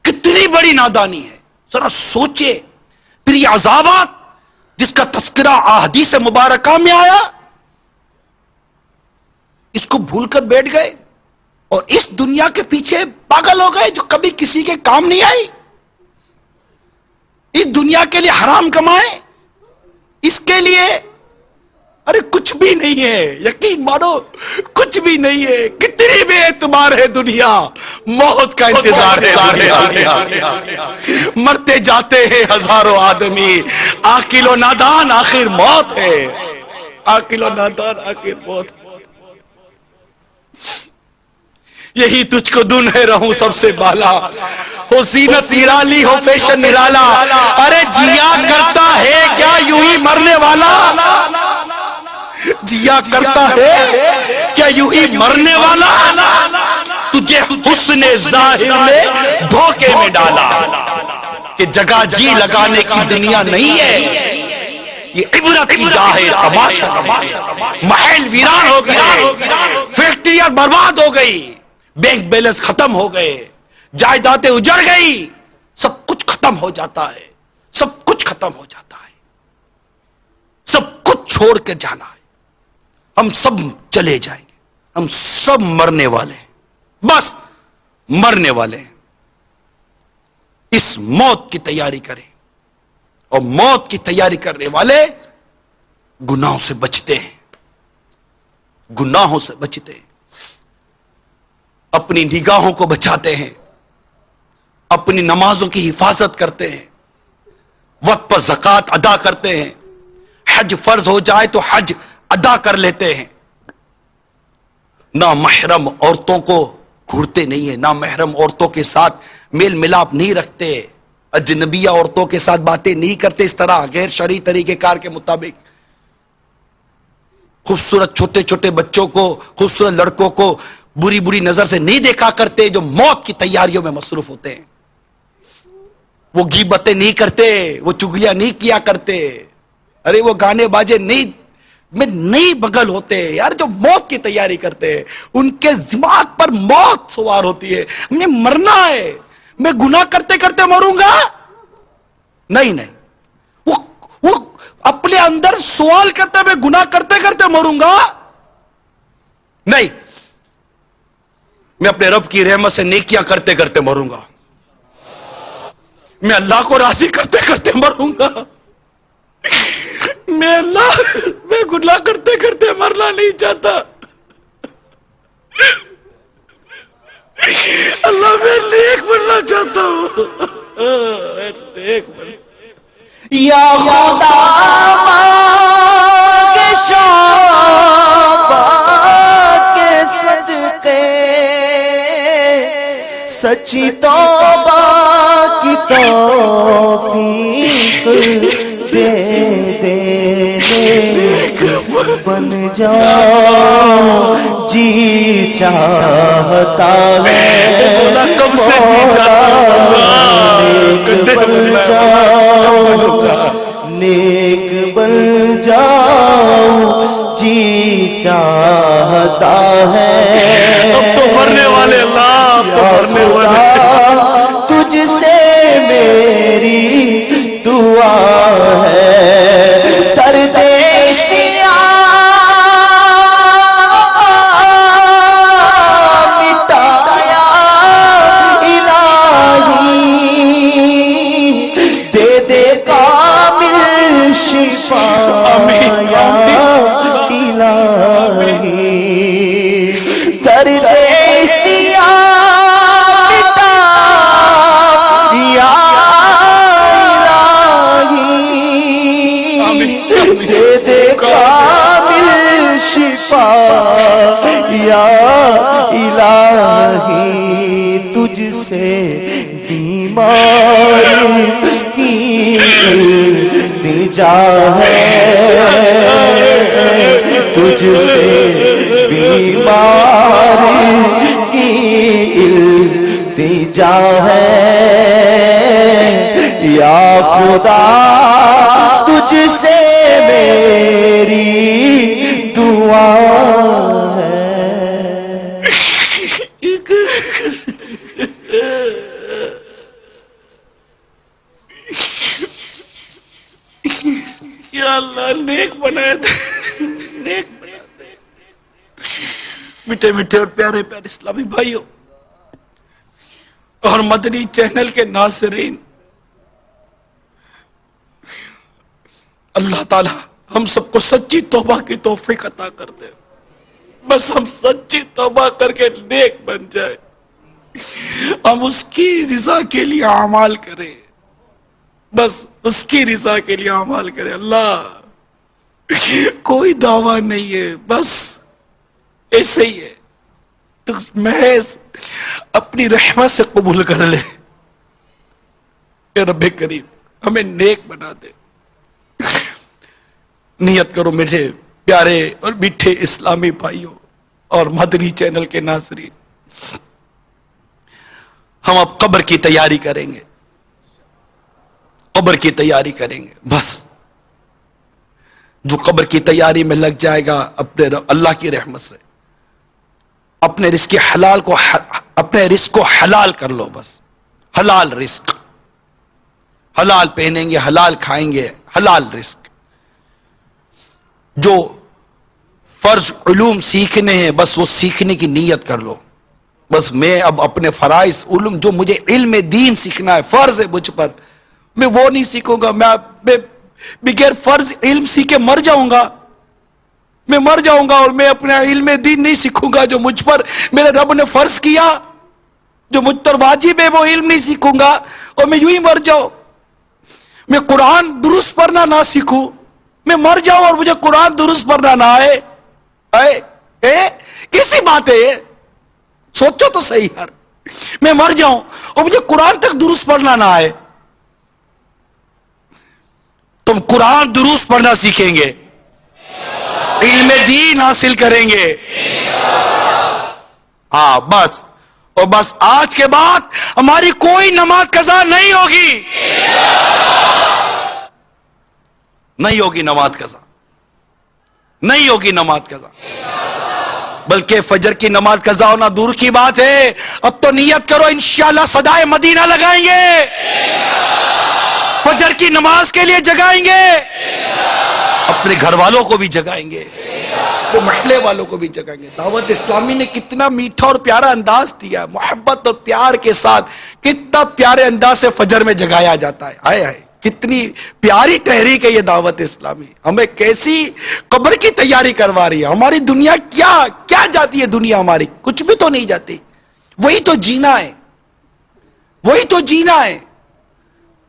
کتنی بڑی نادانی ہے، ذرا سوچے۔ پھر یہ عذابات جس کا تذکرہ احادیث مبارکہ میں آیا، اس کو بھول کر بیٹھ گئے اور اس دنیا کے پیچھے پاگل ہو گئے جو کبھی کسی کے کام نہیں آئی۔ اس دنیا کے لیے حرام کمائے، اس کے لیے ارے کچھ بھی نہیں ہے، یقین مانو کچھ بھی نہیں ہے۔ کتنی بے اعتبار ہے دنیا، موت کا انتظار ہے، مرتے جاتے ہیں ہزاروں آدمی، عاقل و نادان آخر موت ہے، عاقل و نادان آخر موت۔ یہی تجھ کو دن ہے رہوں سب سے بالا، ہو زینت نرالی ہو فیشن نرالا، ارے جیا کرتا ہے کیا یوں ہی مرنے والا، جیا کرتا ہے کیا یوں ہی مرنے والا، تجھے حسن ظاہر نے دھوکے میں ڈالا، کہ جگہ جی لگانے کی دنیا نہیں ہے، یہ عبرت کی جا ہے، تماشا نہیں۔ محل ویران ہو گئے، فیکٹریاں برباد ہو گئی، بینک بیلنس ختم ہو گئے، جائیدادیں اجڑ گئی، سب کچھ ختم ہو جاتا ہے، سب کچھ ختم ہو جاتا ہے، سب کچھ چھوڑ کے جانا ہے، ہم سب چلے جائیں گے، ہم سب مرنے والے ہیں، بس مرنے والے ہیں۔ اس موت کی تیاری کریں، اور موت کی تیاری کرنے والے گناہوں سے بچتے ہیں، گناہوں سے بچتے ہیں، اپنی نگاہوں کو بچاتے ہیں، اپنی نمازوں کی حفاظت کرتے ہیں، وقت پر زکوٰۃ ادا کرتے ہیں، حج فرض ہو جائے تو حج ادا کر لیتے ہیں، نہ محرم عورتوں کو گھورتے نہیں ہیں، نہ محرم عورتوں کے ساتھ میل ملاپ نہیں رکھتے، اجنبیہ عورتوں کے ساتھ باتیں نہیں کرتے اس طرح غیر شرعی طریقہ کار کے مطابق، خوبصورت چھوٹے چھوٹے بچوں کو، خوبصورت لڑکوں کو بری بری نظر سے نہیں دیکھا کرتے، جو موت کی تیاریوں میں مصروف ہوتے ہیں، وہ غیبتیں نہیں کرتے، وہ چغلیاں نہیں کیا کرتے، ارے وہ گانے باجے نہیں بغل ہوتے، یار جو موت کی تیاری کرتے ہیں ان کے دماغ پر موت سوار ہوتی ہے، ہمیں مرنا ہے، میں گناہ کرتے کرتے مروں گا؟ نہیں، وہ اپنے اندر سوال کرتے میں گناہ کرتے کرتے مروں گا؟ نہیں، میں اپنے رب کی رحمت سے نیکیاں کرتے کرتے مروں گا، میں اللہ کو راضی کرتے کرتے مروں گا، میں گناہ کرتے کرتے مرنا نہیں چاہتا، اللہ میں نیک بننا چاہتا ہوں، نیک بننا۔ یا خدا کے شعبہ کے صدقے سچی توبہ کی توفیق دے دے، بن جاؤ جی چاہتا ہے، کب سے جی چاہتا بن جاؤ، نیک بن جاؤ جی چاہتا ہے، اب تو مرنے والے، اللہ اب تو مرنے والے، تجھ سے میری دعا ہے، شفا یا الہی درد سیاہ مٹا یا الہی دے دے کامل شفا یا الہی تجھ سے بیمار کی التجا ہے تجھ سے بیمار کی التجا ہے یا خدا تجھ سے میری دعا ہے یا اللہ نیک بنائے دے، نیک بنا دے۔ میٹھے میٹھے اور پیارے پیارے اسلامی بھائیوں اور مدنی چینل کے ناظرین، اللہ تعالی ہم سب کو سچی توبہ کی توفیق عطا کر دے، بس ہم سچی توبہ کر کے نیک بن جائے، ہم اس کی رضا کے لیے اعمال کریں، بس اس کی رضا کے لیے اعمال کریں۔ اللہ کوئی دعویٰ نہیں ہے، بس ایسے ہی ہے، تو محض اپنی رحمت سے قبول کر لے۔ اے رب کریم ہمیں نیک بنا دے۔ نیت کرو میرے پیارے اور میٹھے اسلامی بھائیوں اور مدنی چینل کے ناظرین، ہم اب قبر کی تیاری کریں گے، قبر کی تیاری کریں گے۔ بس جو قبر کی تیاری میں لگ جائے گا اپنے اللہ کی رحمت سے اپنے رزق حلال کو اپنے رزق کو حلال کر لو، بس حلال رزق، حلال پہنیں گے، حلال کھائیں گے، حلال رزق۔ جو فرض علوم سیکھنے ہیں بس وہ سیکھنے کی نیت کر لو، بس میں اب اپنے فرائض علوم جو مجھے علم دین سیکھنا ہے، فرض ہے مجھ پر، میں وہ نہیں سیکھوں گا، میں بغیر فرض علم سیکھے مر جاؤں گا، میں مر جاؤں گا اور میں اپنا علم دین نہیں سیکھوں گا جو مجھ پر میرے رب نے فرض کیا، جو مجھ پر واجب ہے وہ علم نہیں سیکھوں گا اور میں یوں ہی مر جاؤں۔ میں قرآن درست پڑھنا نہ سیکھوں، میں مر جاؤں اور مجھے قرآن درست پڑھنا نہ آئے، کیسی بات ہے یہ؟ سوچو تو صحیح یار، میں مر جاؤں اور مجھے قرآن تک درست پڑھنا نہ آئے۔ تم قرآن درست پڑھنا سیکھیں گے، علم دین حاصل کریں گے، ہاں بس، اور بس آج کے بعد ہماری کوئی نماز قضا نہیں ہوگی، نہیں ہوگی نماز قضا، نہیں ہوگی نماز قضا، بلکہ فجر کی نماز قضا ہونا دور کی بات ہے، اب تو نیت کرو انشاءاللہ صدائے مدینہ لگائیں گے، فجر کی نماز کے لیے جگائیں گے، اپنے گھر والوں کو بھی جگائیں گے، وہ محلے والوں کو بھی جگائیں گے۔ دعوت اسلامی نے کتنا میٹھا اور پیارا انداز دیا، محبت اور پیار کے ساتھ کتنا پیارے انداز سے فجر میں جگایا جاتا ہے، آئے آئے کتنی پیاری تحریک ہے یہ دعوت اسلامی، ہمیں کیسی قبر کی تیاری کروا رہی ہے۔ ہماری دنیا کیا جاتی ہے، دنیا ہماری کچھ بھی تو نہیں جاتی، وہی تو جینا ہے، وہی تو جینا ہے،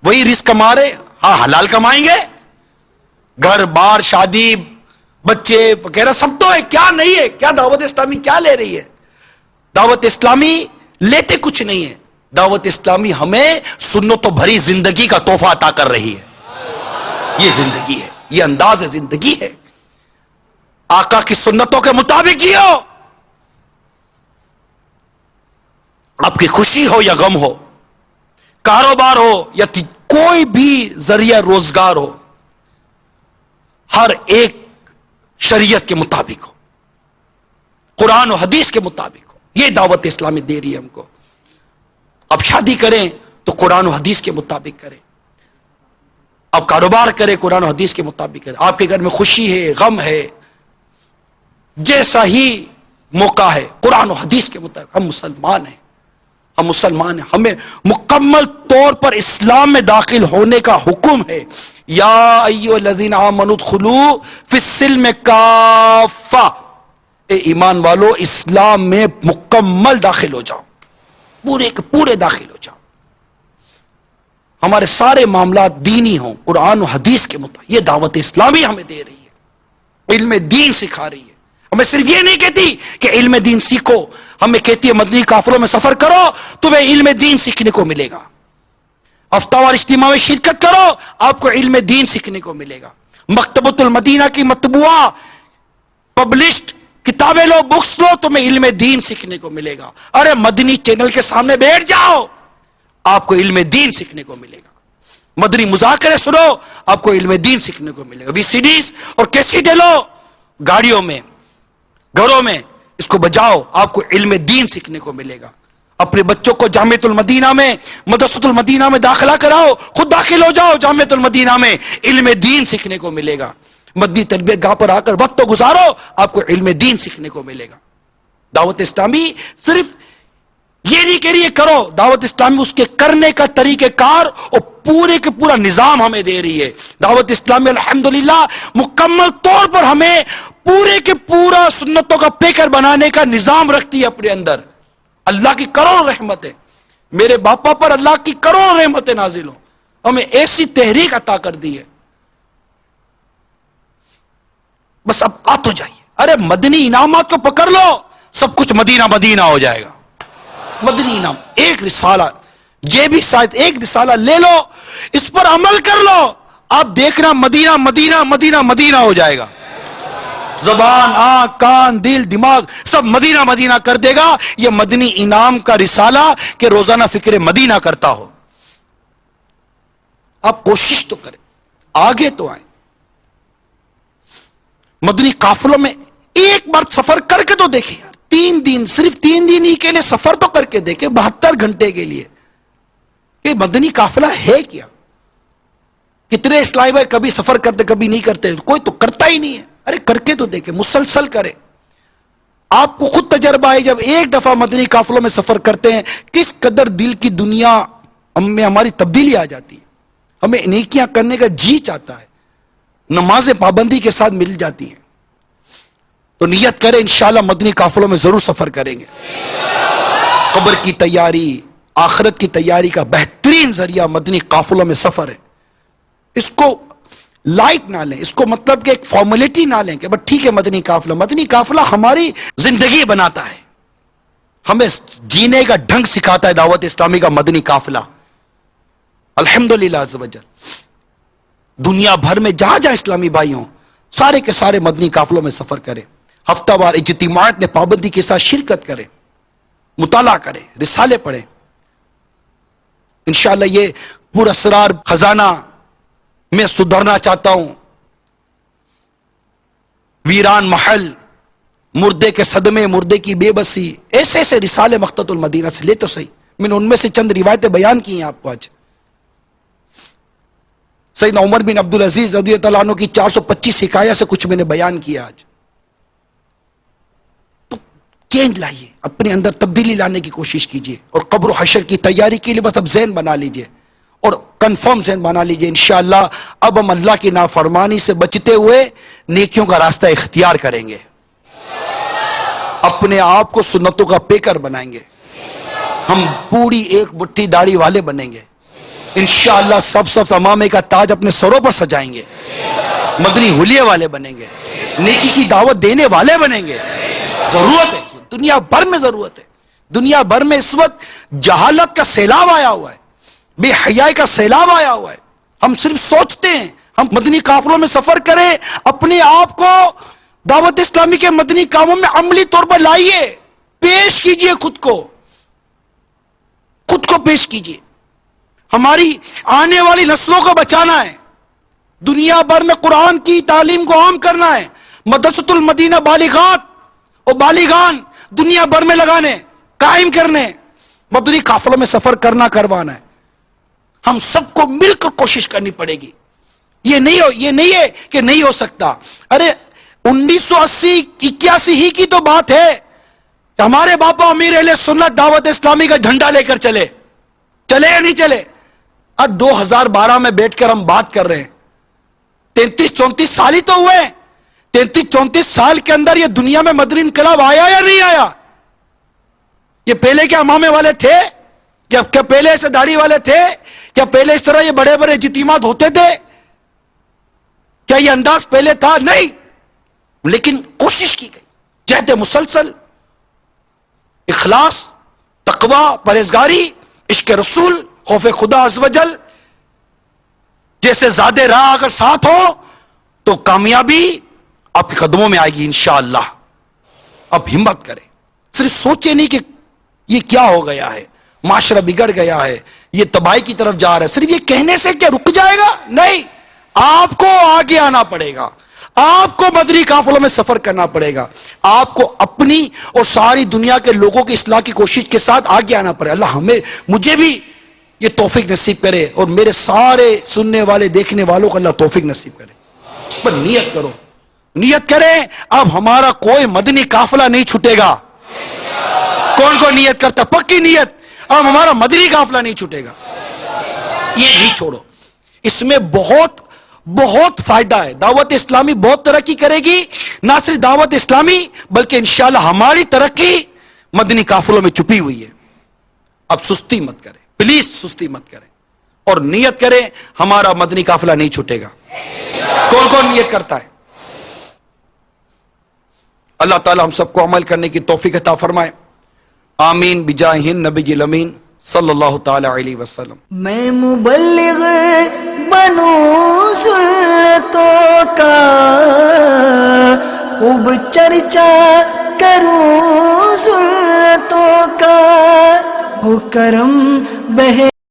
وہی رزق کمارے، ہاں حلال کمائیں گے، گھر بار شادی بچے وغیرہ سب تو ہے، کیا نہیں ہے؟ کیا دعوت اسلامی کیا لے رہی ہے؟ دعوت اسلامی لیتے کچھ نہیں ہے، دعوت اسلامی ہمیں سنتوں بھری زندگی کا تحفہ عطا کر رہی ہے۔ یہ زندگی ہے، یہ انداز زندگی ہے، آقا کی سنتوں کے مطابق جیو، آپ کی خوشی ہو یا غم ہو، کاروبار ہو یا کوئی بھی ذریعہ روزگار ہو، ہر ایک شریعت کے مطابق ہو، قرآن و حدیث کے مطابق ہو، یہ دعوت اسلامی دے رہی ہے ہم کو۔ اب شادی کریں تو قرآن و حدیث کے مطابق کریں، اب کاروبار کریں قرآن و حدیث کے مطابق کریں، آپ کے گھر میں خوشی ہے غم ہے، جیسا ہی موقع ہے قرآن و حدیث کے مطابق، ہم مسلمان ہیں، ہم مسلمان ہیں، ہمیں مکمل طور پر اسلام میں داخل ہونے کا حکم ہے۔ یا ایھا الذین آمنوا ادخلوا فی السلم کافہ، اے ایمان والو اسلام میں مکمل داخل ہو جاؤ، پورے کے پورے داخل ہو جاؤ. ہمارے سارے معاملات دینی ہوں، قرآن و حدیث کے مطابق. یہ دعوت اسلامی ہمیں دے رہی ہے، علم دین سکھا رہی ہے. ہمیں صرف یہ نہیں کہتی کہ علم دین سیکھو، ہمیں کہتی ہے مدنی قافلوں میں سفر کرو تمہیں علم دین سیکھنے کو ملے گا. ہفتہ وار اجتماع میں شرکت کرو آپ کو علم دین سیکھنے کو ملے گا. مکتبۃ المدینہ کی مطبوعہ پبلشڈ کتابیں لو، بکس لو، تمہیں علم دین سیکھنے کو ملے گا. ارے مدنی چینل کے سامنے بیٹھ جاؤ آپ کو علم دین سیکھنے کو ملے گا. مدنی مذاکرے سنو آپ کو علم دین سیکھنے کو ملے گا. وی سی ڈیز اور کیسیٹیں لو گاڑیوں میں، گھروں میں اس کو بجاؤ آپ کو علم دین سیکھنے کو ملے گا. اپنے بچوں کو جامعۃ المدینہ میں، مدرسۃ المدینہ میں داخلہ کراؤ، خود داخل ہو جاؤ جامعۃ المدینہ میں، علم دین سیکھنے کو ملے گا. مدنی تربیت گاہ پر آ کر وقت تو گزارو آپ کو علم دین سیکھنے کو ملے گا. دعوت اسلامی صرف یہ نہیں کہہ رہی ہے کرو، دعوت اسلامی اس کے کرنے کا طریقہ کار اور پورے کے پورا نظام ہمیں دے رہی ہے. دعوت اسلامی الحمدللہ مکمل طور پر ہمیں پورے کے پورا سنتوں کا پیکر بنانے کا نظام رکھتی ہے اپنے اندر. اللہ کی کروڑ رحمت ہے، میرے باپا پر اللہ کی کروڑ رحمتیں نازل ہوں، ہمیں ایسی تحریک عطا کر دی ہے. بس اب آ تو جائیے، ارے مدنی انعامات کو پکڑ لو سب کچھ مدینہ مدینہ ہو جائے گا. مدنی انعام ایک رسالہ، جیبی شاید ایک رسالہ لے لو، اس پر عمل کر لو، آپ دیکھنا مدینہ مدینہ مدینہ مدینہ ہو جائے گا. زبان، آنکھ، کان، دل، دماغ سب مدینہ مدینہ کر دے گا. یہ مدنی انعام کا رسالہ کہ روزانہ فکر مدینہ کرتا ہو. آپ کوشش تو کریں، آگے تو آئیں. مدنی قافلوں میں ایک بار سفر کر کے تو دیکھیں یار، 3 دن، صرف 3 دن ہی کے لیے سفر تو کر کے دیکھیں، 72 گھنٹے کے لیے. یہ مدنی قافلہ ہے کیا؟ کتنے اسلامی بھائی کبھی سفر کرتے کبھی نہیں کرتے، کوئی تو کرتا ہی نہیں ہے. ارے کر کے تو دیکھیں، مسلسل کریں. آپ کو خود تجربہ ہے، جب ایک دفعہ مدنی قافلوں میں سفر کرتے ہیں کس قدر دل کی دنیا میں ہماری تبدیلی آ جاتی ہے. ہمیں نیکیاں کرنے کا جی چاہتا ہے، نمازیں پابندی کے ساتھ مل جاتی ہیں. تو نیت کریں انشاءاللہ مدنی قافلوں میں ضرور سفر کریں گے. قبر کی تیاری، آخرت کی تیاری کا بہترین ذریعہ مدنی قافلوں میں سفر ہے. اس کو لائٹ نہ لیں، اس کو مطلب کہ ایک فارمیلٹی نہ لیں کہ بس ٹھیک ہے مدنی قافلہ ہماری زندگی بناتا ہے، ہمیں جینے کا ڈھنگ سکھاتا ہے. دعوت اسلامی کا مدنی قافلہ الحمدللہ عز و جل دنیا بھر میں جہاں جہاں اسلامی بھائی ہوں سارے کے سارے مدنی قافلوں میں سفر کریں. ہفتہ وار اجتماعات میں پابندی کے ساتھ شرکت کریں، مطالعہ کریں، رسالے پڑھیں. انشاءاللہ یہ پورا اسرار خزانہ میں سدھرنا چاہتا ہوں. ویران محل، مردے کے صدمے، مردے کی بے بسی، ایسے ایسے رسالے مقتۃ المدینہ سے لے تو صحیح. میں نے ان میں سے چند روایتیں بیان کی ہیں آپ کو. آج سیدنا عمر بن عبدالعزیز رضی اللہ عنہ کی 425 حکایات سے کچھ میں نے بیان کیا. آج تو چینج لائیے، اپنے اندر تبدیلی لانے کی کوشش کیجیے، اور قبر و حشر کی تیاری کے لیے بس اب ذہن بنا لیجیے، اور کنفرم ذہن بنا لیجیے انشاءاللہ اب ہم اللہ کی نافرمانی سے بچتے ہوئے نیکیوں کا راستہ اختیار کریں گے، اپنے آپ کو سنتوں کا پیکر بنائیں گے. ہم پوری ایک مٹھی داڑھی والے بنیں گے انشاءاللہ. سب امامے کا تاج اپنے سروں پر سجائیں گے، مدنی حلیے والے بنیں گے، نیکی کی دعوت دینے والے بنیں گے. ضرورت ہے، دنیا بھر میں ضرورت ہے. دنیا بھر میں اس وقت جہالت کا سیلاب آیا ہوا ہے، بے حیائی کا سیلاب آیا ہوا ہے. ہم صرف سوچتے ہیں ہم مدنی قافلوں میں سفر کریں، اپنے آپ کو دعوت اسلامی کے مدنی کاموں میں عملی طور پر لائیے، پیش کیجئے، خود کو پیش کیجئے. ہماری آنے والی نسلوں کو بچانا ہے، دنیا بھر میں قرآن کی تعلیم کو عام کرنا ہے، مدرسۃ المدینہ بالغات اور بالغان دنیا بھر میں لگانے، قائم کرنے، مدنی قافلوں میں سفر کروانا ہے. ہم سب کو مل کر کوشش کرنی پڑے گی. یہ نہیں ہے کہ نہیں ہو سکتا. ارے 1980-81 ہی کی تو بات ہے کہ ہمارے باپا امیر اہل سنت دعوت اسلامی کا جھنڈا لے کر چلے یا نہیں چلے. اب 2012 میں بیٹھ کر ہم بات کر رہے ہیں 33-34 سال ہی تو ہوئے. 33-34 سال کے اندر یہ دنیا میں مدنی انقلاب آیا یا نہیں آیا؟ یہ پہلے کیا امامے والے تھے؟ کیا پہلے ایسے داڑھی والے تھے؟ کیا پہلے اس طرح یہ بڑے بڑے اجتماعات ہوتے تھے؟ کیا یہ انداز پہلے تھا؟ نہیں. لیکن کوشش کی گئی، جہد مسلسل، اخلاص، تقوی، پرہیزگاری، عشق رسول، خوف خدا عز و جل جیسے زیادہ راہ اگر ساتھ ہو تو کامیابی آپ کے قدموں میں آئے گی انشاءاللہ. اب ہمت کریں، صرف سوچے نہیں کہ یہ کیا ہو گیا ہے، معاشرہ بگڑ گیا ہے، یہ تباہی کی طرف جا رہا ہے. صرف یہ کہنے سے کیا رک جائے گا؟ نہیں، آپ کو آگے آنا پڑے گا، آپ کو مدنی قافلوں میں سفر کرنا پڑے گا، آپ کو اپنی اور ساری دنیا کے لوگوں کی اصلاح کی کوشش کے ساتھ آگے آنا پڑے. اللہ مجھے بھی یہ توفیق نصیب کرے اور میرے سارے سننے والے دیکھنے والوں کو اللہ توفیق نصیب کرے. بس نیت کرو، نیت کریں اب ہمارا کوئی مدنی قافلہ نہیں چھوٹے گا. کون کون نیت کرتا؟ پکی نیت، اب ہمارا مدنی قافلہ نہیں چھوٹے گا. یہ نہیں چھوڑو، اس میں بہت بہت فائدہ ہے. دعوت اسلامی بہت ترقی کرے گی، نہ صرف دعوت اسلامی بلکہ انشاءاللہ ہماری ترقی مدنی قافلوں میں چھپی ہوئی ہے. اب سستی مت کریں، پلیز سستی مت کریں اور نیت کریں ہمارا مدنی قافلہ نہیں چھوٹے گا. کون کون نیت کرتا ہے؟ اللہ تعالی ہم سب کو عمل کرنے کی توفیق عطا فرمائے. آمین بجاہ نبی الامین صلی اللہ تعالی علیہ وسلم. میں مبلغ بنوں سنتوں کا، خوب چرچا کروں سنتوں کا، ہو کرم بہے